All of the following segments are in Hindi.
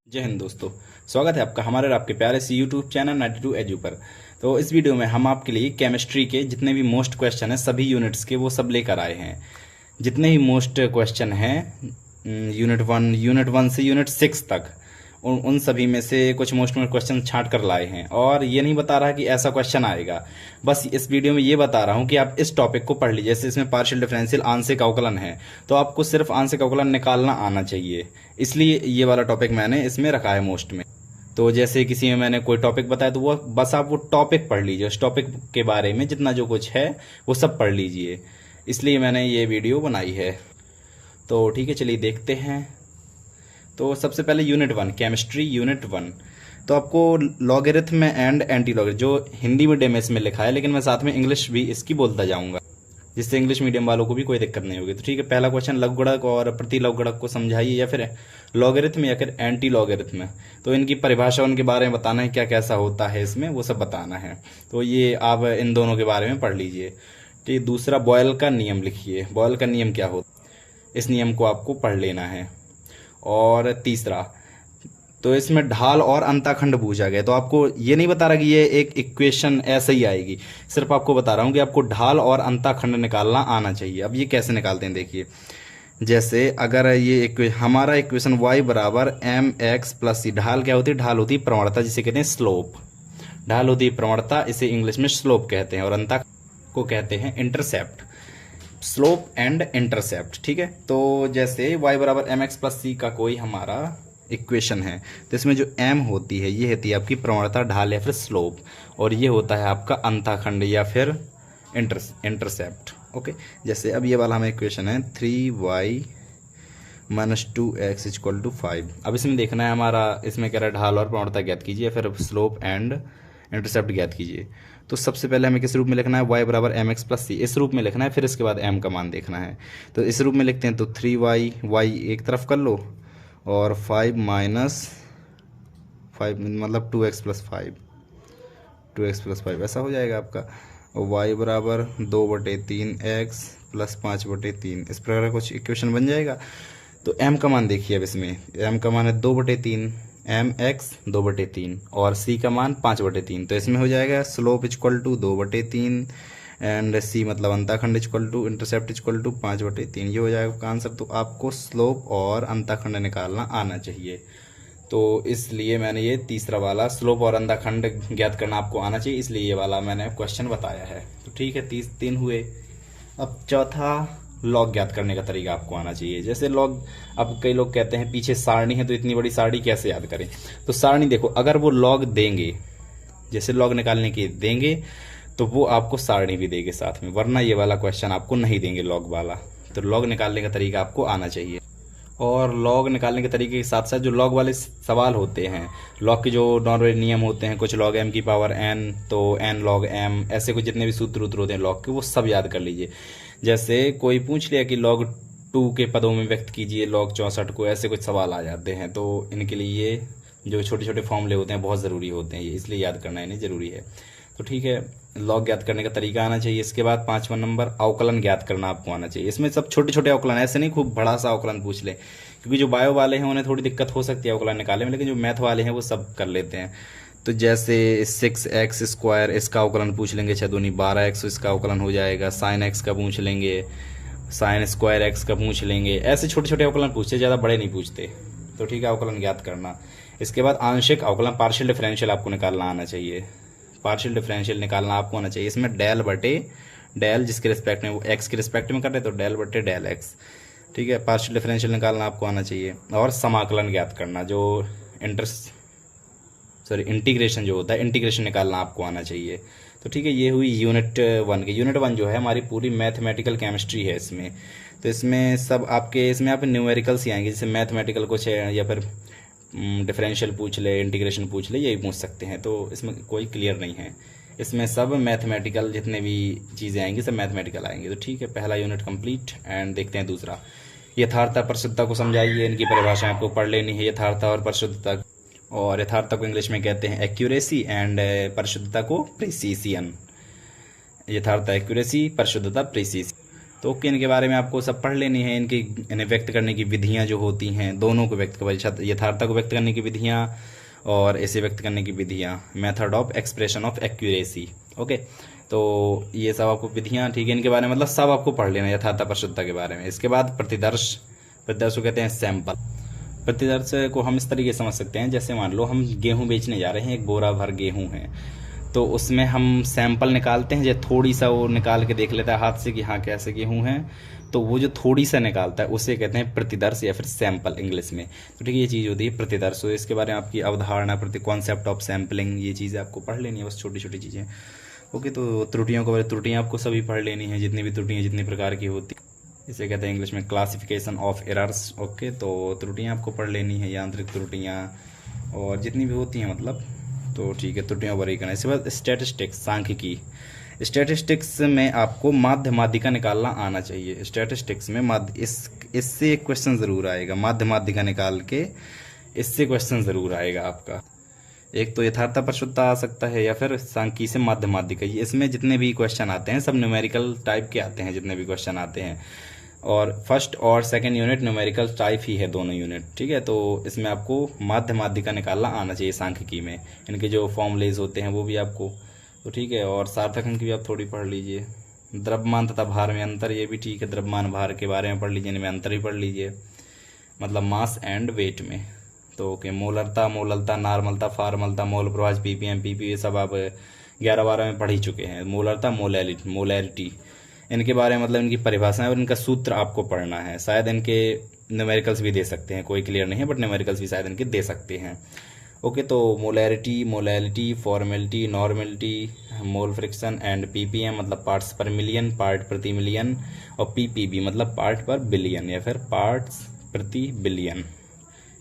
जय हिंद दोस्तों, स्वागत है आपका हमारे और आपके प्यारे से यूट्यूब चैनल 92 एजू पर। तो इस वीडियो में हम आपके लिए केमिस्ट्री के जितने भी मोस्ट क्वेश्चन हैं सभी यूनिट्स के वो सब लेकर आए हैं। जितने ही मोस्ट क्वेश्चन हैं यूनिट वन से यूनिट 6 तक उन सभी में से कुछ मोस्ट क्वेश्चन छांट कर लाए हैं। और ये नहीं बता रहा कि ऐसा क्वेश्चन आएगा, बस इस वीडियो में ये बता रहा हूँ कि आप इस टॉपिक को पढ़ लीजिए। जैसे इसमें पार्शियल डिफरेंशियल आंशिक अवकलन है तो आपको सिर्फ आंशिक अवकलन निकालना आना चाहिए, इसलिए ये वाला टॉपिक मैंने इसमें रखा है मोस्ट में। तो जैसे किसी में मैंने कोई टॉपिक बताया तो वो बस आप वो टॉपिक पढ़ लीजिए, उस टॉपिक के बारे में जितना जो कुछ है वो सब पढ़ लीजिए, इसलिए मैंने ये वीडियो बनाई है। तो ठीक है, चलिए देखते हैं। तो सबसे पहले यूनिट 1 केमिस्ट्री यूनिट 1। तो आपको लॉगरिथम एंड एंटी लॉगरिथम जो हिंदी मीडियम में इसमें लिखा है, लेकिन मैं साथ में इंग्लिश भी इसकी बोलता जाऊंगा जिससे इंग्लिश मीडियम वालों को भी कोई दिक्कत नहीं होगी। तो ठीक है, पहला क्वेश्चन लघुगणक और प्रतिलघुगणक को समझाइए, या फिर लॉगरिथम या फिर एंटी लॉगरिथम। तो इनकी परिभाषा उनके बारे में बताना है, क्या कैसा होता है इसमें वो सब बताना है। तो ये आप इन दोनों के बारे में पढ़ लीजिए। ठीक, दूसरा बॉयल का नियम लिखिए, बॉयल का नियम क्या होता है इस नियम को आपको पढ़ लेना है। और तीसरा, तो इसमें ढाल और अंताखंड पूछा गया, तो आपको ये नहीं बता रहा कि ये एक इक्वेशन ऐसे ही आएगी, सिर्फ आपको बता रहा हूँ कि आपको ढाल और अंताखंड निकालना आना चाहिए। अब ये कैसे निकालते हैं देखिए, जैसे अगर ये हमारा इक्वेशन y बराबर mx प्लस c, ढाल क्या होती है? ढाल होती है प्रवणता, जिसे कहते हैं स्लोप। ढाल होती है प्रवणता, इसे इंग्लिश में स्लोप कहते हैं, और अंता को कहते हैं इंटरसेप्ट। स्लोप एंड इंटरसेप्ट, ठीक है। तो जैसे y बराबर mx प्लस c का कोई हमारा इक्वेशन है, तो इसमें जो m होती है ये होती है आपकी प्रवणता, ढाल या फिर स्लोप, और ये होता है आपका अंताखंड या फिर इंटरसेप्ट। ओके, जैसे अब ये वाला हमें इक्वेशन है 3y minus 2x equal to 5। अब इसमें देखना है हमारा, इसमें कह रहा है ढाल और प्रवणता ज्ञात कीजिए, फिर स्लोप एंड इंटरसेप्ट ज्ञात कीजिए। तो सबसे पहले हमें किस रूप में लिखना है? y बराबर mx प्लस c, इस रूप में लिखना है, फिर इसके बाद m का मान देखना है। तो इस रूप में लिखते हैं, तो 3y, y एक तरफ कर लो, और 5 माइनस 5 मतलब 2x प्लस 5, 2x प्लस 5 ऐसा हो जाएगा आपका। और y बराबर 2/3x प्लस 5/3, इस प्रकार का कुछ इक्वेशन बन जाएगा। तो m का मान देखिए, अब इसमें m का मान है 2/3, mx 2/3 और c का मान 5/3। तो इसमें हो जाएगा slope equal to 2/3 and c मतलब अंताखंड equal to intercept equal to 5/3। ये हो जाएगा आपका आंसर। तो आपको स्लोप और अंताखंड निकालना आना चाहिए, तो इसलिए मैंने ये तीसरा वाला स्लोप और अंताखंड ज्ञात करना आपको आना चाहिए, इसलिए ये वाला मैंने क्वेश्चन बताया है। तो ठीक है, 3 हुए। अब चौथा, लॉग ज्ञात करने का तरीका आपको आना चाहिए। जैसे लॉग, अब कई लोग कहते हैं पीछे सारणी है तो इतनी बड़ी सारणी कैसे याद करें? तो सारणी देखो, अगर वो लॉग देंगे, जैसे लॉग निकालने के देंगे, तो वो आपको सारणी भी देंगे साथ में, वरना ये वाला क्वेश्चन आपको नहीं देंगे लॉग वाला। तो लॉग निकालने का तरीका आपको आना चाहिए। और लॉग निकालने के तरीके के साथ साथ जो लॉग वाले सवाल होते हैं, लॉग के जो नॉर्मल नियम होते हैं, कुछ लॉग m की पावर n, तो n log m, ऐसे कुछ जितने भी सूत्र होते हैं लॉग के, वो सब याद कर लीजिए। जैसे कोई पूछ लिया कि log 2 के पदों में व्यक्त कीजिए log 64 को, ऐसे कुछ सवाल आ जाते हैं। तो इनके लिए ये जो छोटे छोटे फॉर्मूले होते हैं बहुत ज़रूरी होते हैं, ये इसलिए याद करना इन्हें ज़रूरी है। तो ठीक है, लॉग ज्ञात करने का तरीका आना चाहिए। इसके बाद 5वां नंबर, अवकलन ज्ञात करना आपको आना चाहिए। इसमें सब छोटे छोटे अवकलन, ऐसे नहीं खूब बड़ा सा अवकलन पूछ ले, क्योंकि जो बायो वाले हैं उन्हें थोड़ी दिक्कत हो सकती है अवकलन निकालने में, लेकिन जो मैथ वाले हैं वो सब कर लेते हैं। तो जैसे 6x², इसका अवकलन पूछ लेंगे, 6 दूनी 12x, इसका अवकलन हो जाएगा। साइन x का पूछ लेंगे, साइन स्क्वायर x का पूछ लेंगे, ऐसे छोटे छोटे अवकलन पूछते, ज़्यादा बड़े नहीं पूछते। तो ठीक है, अवकलन ज्ञात करना। इसके बाद आंशिक अवकलन, पार्शियल डिफरेंशियल आपको निकालना आना चाहिए। पार्शियल डिफरेंशियल निकालना आपको आना चाहिए। इसमें डेल बटे डेल, जिसके रिस्पेक्ट में वो x के रिस्पेक्ट में कर रहे, तो डेल बटे डेल x। ठीक है, पार्शियल डिफरेंशियल निकालना आपको आना चाहिए। और समाकलन ज्ञात करना, जो इंटीग्रेशन जो होता है, इंटीग्रेशन निकालना आपको आना चाहिए। तो ठीक है, ये हुई यूनिट 1 की। यूनिट 1 जो है हमारी पूरी मैथमेटिकल केमिस्ट्री है इसमें। तो इसमें सब आपके, इसमें आप न्यूमेरिकल्स ही आएंगे, जैसे मैथमेटिकल कुछ है, या फिर डिफरेंशियल पूछ ले, इंटीग्रेशन पूछ ले, यही पूछ सकते हैं। तो इसमें कोई क्लियर नहीं है, इसमें सब मैथमेटिकल जितने भी चीज़ें आएंगी सब मैथमेटिकल आएंगी। तो ठीक है, पहला यूनिट कंप्लीट। एंड देखते हैं दूसरा, यथार्थता परिशुद्धता को समझाइए। इनकी परिभाषाएं आपको पढ़ लेनी है, यथार्थता और परिशुद्धता। और यथार्थता को इंग्लिश में कहते हैं एक्यूरेसी, एंड परिशुद्धता को प्रिसीशन। यथार्थता एक्यूरेसी, परिशुद्धता प्रिसीशन। तो ओके, इनके बारे में आपको सब पढ़ लेनी है। इन्हें व्यक्त करने की विधियां जो होती हैं, दोनों को व्यक्त कर, यथार्थता को व्यक्त करने की विधियां और इसे व्यक्त करने की विधियां, method of expression of accuracy. Okay, तो ये सब आपको विधियां, ठीक है, इनके बारे में मतलब सब आपको पढ़ लेना, यथार्थता परिशुद्धता के बारे में। इसके बाद प्रतिदर्श, प्रतिदर्श को कहते हैं सैंपल। प्रतिदर्श को हम इस तरीके से समझ सकते हैं, जैसे मान लो हम गेहूं बेचने जा रहे हैं, एक बोरा भर गेहूं है, तो उसमें हम सैंपल निकालते हैं, जैसे थोड़ी सा वो निकाल के देख लेता है हाथ से कि हाँ कैसे गेहूं है, तो वो जो थोड़ी सा निकालता है उसे कहते हैं प्रतिदर्श या फिर सैंपल इंग्लिश में। तो ठीक है, ये चीज़ होती है प्रतिदर्श। तो इसके बारे में आपकी अवधारणा, कॉन्सेप्ट ऑफ सैम्पलिंग, ये चीज़ें आपको पढ़ लेनी है, बस छोटी छोटी चीज़ें। ओके, तो त्रुटियों को, त्रुटियाँ आपको सभी पढ़ लेनी है, जितनी भी त्रुटियाँ जितनी प्रकार की होती, इसे कहते हैं इंग्लिश में क्लासिफिकेशन ऑफ एरर्स। ओके, तो त्रुटियाँ आपको पढ़ लेनी है, यांत्रिक त्रुटियाँ और जितनी भी होती हैं मतलब, तो ठीक है, त्रुटियों पर ही करना। इसके बाद स्टैटिस्टिक्स, सांख्यिकी। स्टैटिस्टिक्स में आपको माध्य माध्यिका निकालना आना चाहिए। स्टैटिस्टिक्स में इससे एक क्वेश्चन ज़रूर आएगा, माध्य माध्यिका निकाल के इससे क्वेश्चन ज़रूर आएगा आपका। एक तो यथार्थता परिशुद्धता आ सकता है या फिर सांख्यिकी से माध्य माध्यिका। इसमें जितने भी क्वेश्चन आते हैं सब न्यूमेरिकल टाइप के आते हैं, जितने भी क्वेश्चन आते हैं, और फर्स्ट और सेकंड यूनिट न्यूमेरिकल टाइप ही है दोनों यूनिट, ठीक है। तो इसमें आपको माध्य माध्यिका निकालना आना चाहिए सांख्यिकी में। इनके जो फॉर्मूलेज होते हैं वो भी आपको, तो ठीक है। और सार्थक अंक भी आप थोड़ी पढ़ लीजिए। द्रव्यमान तथा भार में अंतर, ये भी ठीक है, द्रव्यमान भार के बारे में पढ़ लीजिए, इनमें अंतर भी पढ़ लीजिए, मतलब मास एंड वेट में। तो ओके, मोलरता, मोललता, नॉर्मलता, फॉर्मलता, मोल प्रवाह, पीपीएम, पीपी, ये सब आप 11-12 में पढ़ ही चुके हैं। मोलरता, मोलैरिटी, इनके बारे में मतलब इनकी परिभाषाएं और इनका सूत्र आपको पढ़ना है। शायद इनके न्यूमेरिकल्स भी दे सकते हैं, कोई क्लियर नहीं है, बट न्यूमेरिकल्स भी शायद इनके दे सकते हैं। ओके, तो molarity, molality, formality, normality, mole fraction and ppm मतलब पार्ट्स पर मिलियन, पार्ट प्रति मिलियन, और पीपीबी मतलब पार्ट पर बिलियन या फिर पार्ट्स प्रति बिलियन।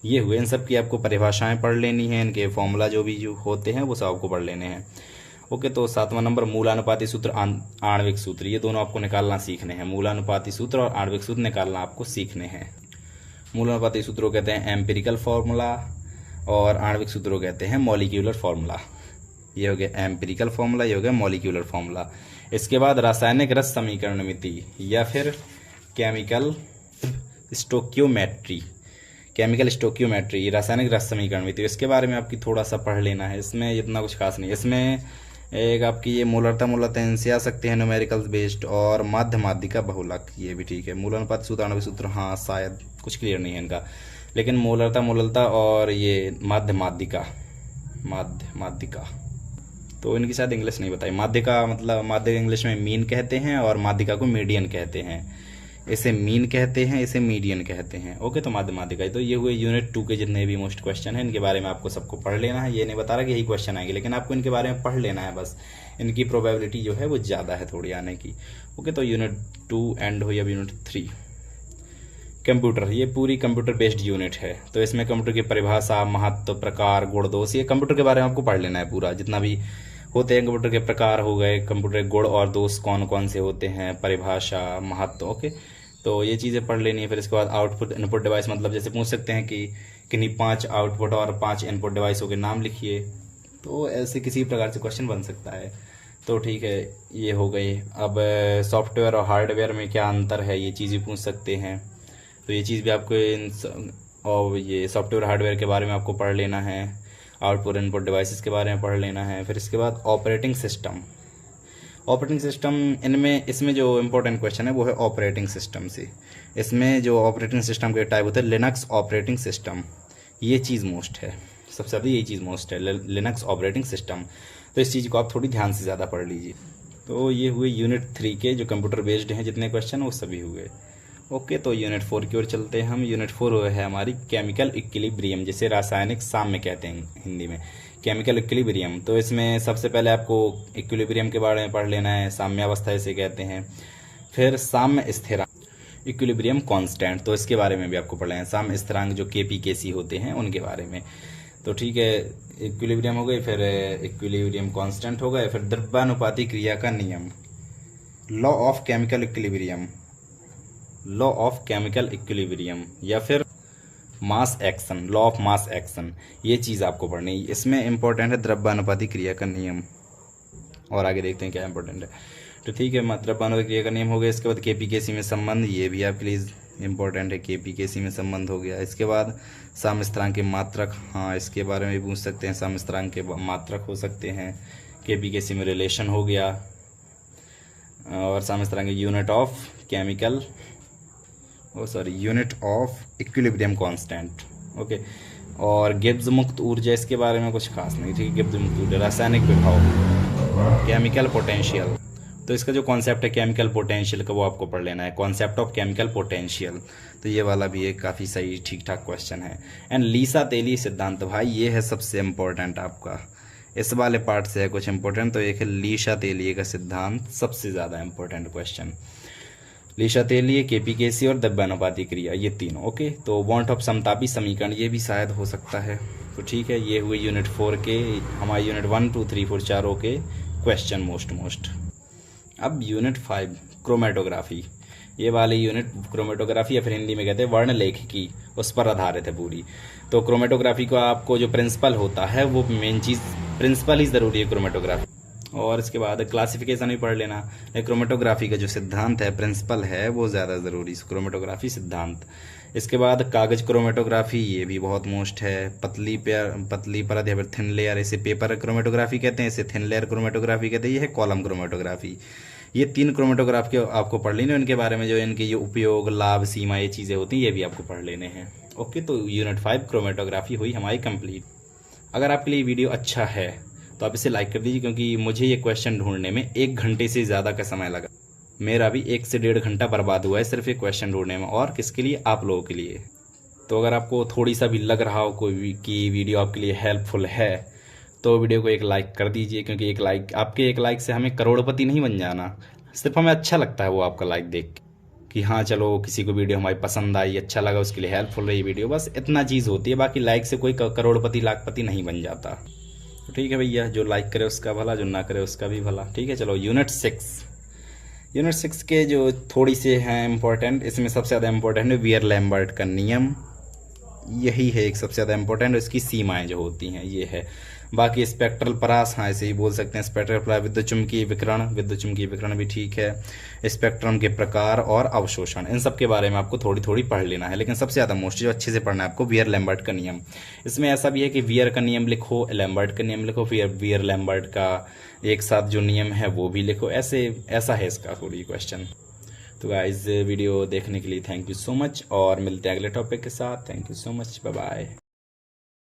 ये हुए, इन सब की आपको परिभाषाएं पढ़ लेनी है, इनके फॉर्मूला जो होते हैं वो सब आपको पढ़ लेने हैं। ओके, तो 7वां नंबर मूलानुपाती सूत्र, आणविक सूत्र, ये दोनों आपको निकालना सीखने हैं। मूलानुपाती सूत्र और आणविक सूत्र निकालना आपको सीखने हैं। मूलानुपाती सूत्रों कहते हैं एम्पिरिकल फार्मूला और आणविक सूत्रों कहते हैं मॉलिक्यूलर फार्मूला। ये हो गया एम्पिरिकल फार्मूला, ये हो गया मॉलिक्यूलर फार्मूला। इसके बाद रासायनिक रस समीकरण मिति या फिर केमिकल स्टोक्योमेट्री, केमिकल स्टोक्योमेट्री, रासायनिक रस समीकरण मिति, इसके बारे में आपकी थोड़ा सा पढ़ लेना है। इसमें इतना कुछ खास नहीं, इसमें एक आपकी ये मोलरता इनसे आ सकते हैं न्यूमेरिकल्स बेस्ड, और माध्य माध्यिका बहुलक, ये भी ठीक है। मूलानुपात सूत्र, आणविक सूत्र, हाँ शायद कुछ क्लियर नहीं है इनका, लेकिन मोलरता और ये माध्य माध्यिका तो इनकी शायद इंग्लिश नहीं बताई। माध्यिका मतलब, माध्य इंग्लिश में मीन कहते हैं और माध्यिका को मीडियन कहते हैं। इसे मीन कहते हैं, इसे मीडियन कहते हैं। ओके, तो माध्य माध्यिका। तो ये हुए यूनिट 2 के जितने भी मोस्ट क्वेश्चन हैं, इनके बारे में आपको सबको पढ़ लेना है। ये नहीं बता रहा कि यही क्वेश्चन आएंगे, लेकिन आपको इनके बारे में पढ़ लेना है बस। इनकी प्रोबेबिलिटी जो है वो ज़्यादा है थोड़ी आने की। ओके, तो यूनिट 2 एंड हुई, अब यूनिट 3 कंप्यूटर। ये पूरी कंप्यूटर बेस्ड यूनिट है, तो इसमें कंप्यूटर की परिभाषा, महत्व, प्रकार, गुण, दोष, ये कंप्यूटर के बारे में आपको पढ़ लेना है पूरा। जितना भी होते हैं कंप्यूटर के प्रकार हो गए, कंप्यूटर के गुण और दोष कौन कौन से होते हैं, परिभाषा, महत्व। ओके, तो ये चीज़ें पढ़ लेनी है। फिर इसके बाद आउटपुट इनपुट डिवाइस, मतलब जैसे पूछ सकते हैं कि किन्हीं 5 आउटपुट और 5 इनपुट डिवाइसों के नाम लिखिए, तो ऐसे किसी प्रकार से क्वेश्चन बन सकता है। तो ठीक है, ये हो गई। अब सॉफ्टवेयर और हार्डवेयर में क्या अंतर है, ये चीज़ भी पूछ सकते हैं। तो ये चीज़ भी आपको और ये सॉफ्टवेयर हार्डवेयर के बारे में आपको पढ़ लेना है। आउटपुट इनपुट डिवाइसेस के बारे में पढ़ लेना है। फिर इसके बाद ऑपरेटिंग सिस्टम, इसमें जो इम्पोर्टेंट क्वेश्चन है वो है ऑपरेटिंग सिस्टम से। इसमें जो ऑपरेटिंग सिस्टम के टाइप होते हैं, लिनक्स ऑपरेटिंग सिस्टम, ये चीज़ मोस्ट है, सबसे ज़्यादा यही चीज़ मोस्ट है, लिनक्स ऑपरेटिंग सिस्टम। तो इस चीज़ को आप थोड़ी ध्यान से ज़्यादा पढ़ लीजिए। तो ये हुए यूनिट 3 के जो कंप्यूटर बेस्ड हैं जितने क्वेश्चन वो सभी हुए। ओके, तो यूनिट 4 की ओर चलते हैं हम। यूनिट 4 है हमारी केमिकल इक्विलिब्रियम, जिसे रासायनिक साम्य कहते हैं हिंदी में, केमिकल इक्विलिब्रियम। तो इसमें सबसे पहले आपको इक्विलिब्रियम के बारे में पढ़ लेना है, साम्यावस्था इसे कहते हैं। फिर साम्य स्थिरांक, इक्विलिब्रियम कांस्टेंट, तो इसके बारे में भी आपको पढ़ना है। साम्य स्थिरांक जो केपी केसी होते हैं उनके बारे में। तो ठीक है, इक्विलिब्रियम हो गई, फिर इक्विलिब्रियम कांस्टेंट हो गए, फिर द्रव्यानुपाती क्रिया का नियम, law of chemical equilibrium, law of chemical equilibrium, या फिर mass action, law of mass action, ये चीज़ आपको पढ़नी है। इसमें इंपॉर्टेंट है द्रव्यानुपाती क्रिया का नियम, और आगे देखते हैं क्या इंपॉर्टेंट है। तो ठीक है, मतलब बानवे क्रिया का नियम हो गया। इसके बाद केपीकेसी में संबंध, ये भी आपके लिए इंपॉर्टेंट है, केपीकेसी में संबंध हो गया। इसके बाद साम्य स्थिरांक के मात्रक, हाँ इसके बारे में भी पूछ सकते हैं, साम्य स्थिरांक के मात्रक हो सकते हैं। केपीकेसी में रिलेशन हो गया, और साम्य स्थिरांक unit of chemical, unit of equilibrium constant, okay. और गिब्स मुक्त ऊर्जा, इसके बारे में कुछ खास नहीं, ठीक है। गिब्स मुक्त ऊर्जा, रासायनिक विभव, केमिकल पोटेंशियल, तो इसका जो कॉन्सेप्ट है केमिकल पोटेंशियल का वो आपको पढ़ लेना है, कॉन्सेप्ट ऑफ केमिकल पोटेंशियल। तो ये वाला भी एक काफ़ी सही ठीक ठाक क्वेश्चन है। एंड लीसा तेली सिद्धांत, भाई ये है सबसे इम्पोर्टेंट आपका, इस वाले पार्ट से है कुछ इंपॉर्टेंट, तो एक है लीसा तेली का सिद्धांत, सबसे ज़्यादा इंपॉर्टेंट क्वेश्चन। लीसा तेली, केपीकेसी और द्रव्यानुपाती क्रिया, ये तीनों, ओके। तो वॉन्ट ऑफ समतापी समीकरण, ये भी शायद हो सकता है। तो ठीक है, ये हुए यूनिट 4 के, हमारे यूनिट 1 2 3 4 चारों के क्वेश्चन मोस्ट। अब यूनिट 5 क्रोमेटोग्राफी, ये वाली यूनिट क्रोमेटोग्राफी या फिर हिंदी में कहते हैं वर्णलेखिकी, उस पर आधारित है पूरी। तो क्रोमेटोग्राफी को आपको जो प्रिंसिपल होता है वो मेन चीज़, प्रिंसिपल ही ज़रूरी है क्रोमेटोग्राफी। और इसके बाद क्लासिफिकेशन भी पढ़ लेना। क्रोमेटोग्राफी का जो सिद्धांत है, प्रिंसिपल है, वो ज़्यादा ज़रूरी, क्रोमेटोग्राफी सिद्धांत। इसके बाद कागज क्रोमेटोग्राफी, ये भी बहुत मोस्ट है। पतली परत या फिर थिन लेयर, इसे पेपर क्रोमेटोग्राफी कहते हैं, इसे थिन लेयर क्रोमेटोग्राफी कहते हैं। ये है कॉलम क्रोमेटोग्राफी। ये 3 क्रोमेटोग्राफी आपको पढ़ लेने, उनके बारे में जो इनके ये उपयोग, लाभ, सीमा, ये चीज़ें होती हैं, ये भी आपको पढ़ लेने हैं, ओके। तो यूनिट 5 क्रोमेटोग्राफी हुई हमारी कंप्लीट। अगर आपके लिए वीडियो अच्छा है तो आप इसे लाइक कर दीजिए, क्योंकि मुझे ये क्वेश्चन ढूंढने में 1 घंटे से ज़्यादा का समय लगा। मेरा भी 1 से 1.5 घंटा बर्बाद हुआ है सिर्फ ये क्वेश्चन ढूंढने में, और किसके लिए, आप लोगों के लिए। तो अगर आपको थोड़ी सा भी लग रहा हो कोई कि वीडियो आपके लिए हेल्पफुल है, तो वीडियो को एक लाइक कर दीजिए, क्योंकि आपके एक लाइक से हमें करोड़पति नहीं बन जाना, सिर्फ हमें अच्छा लगता है वो आपका लाइक देख के, कि हाँ चलो किसी को वीडियो हमारी पसंद आई, अच्छा लगा, उसके लिए हेल्पफुल रही वीडियो, बस इतना चीज़ होती है। बाकी लाइक से कोई करोड़पति लाखपति नहीं बन जाता। तो ठीक है भैया, जो लाइक करे उसका भला, जो ना करे उसका भी भला, ठीक है। चलो यूनिट 6 के जो थोड़ी से हैं इंपॉर्टेंट, इसमें सबसे ज़्यादा इंपॉर्टेंट है वियर लैम्बर्ट का नियम, यही है एक सबसे ज़्यादा इंपॉर्टेंट, इसकी सीमाएं जो होती हैं ये है। बाकी स्पेक्ट्रल परास, हाँ ऐसे ही बोल सकते हैं, स्पेक्ट्रल परास, विद्युतचुम्बकीय विकिरण भी ठीक है। स्पेक्ट्रम के प्रकार और अवशोषण, इन सब के बारे में आपको थोड़ी पढ़ लेना है, लेकिन सबसे ज़्यादा मोस्ट जो अच्छे से पढ़ना है आपको वियर लैम्बर्ट का नियम। इसमें ऐसा भी है कि वियर का नियम लिखो, लैम्बर्ट का नियम लिखो, फिर वियर लैम्बर्ट का एक साथ जो नियम है वो भी लिखो, ऐसा है इसका थोड़ी क्वेश्चन। तो गाइस वीडियो देखने के लिए थैंक यू सो मच, और मिलते हैं अगले टॉपिक के साथ। Thank you so much, bye bye.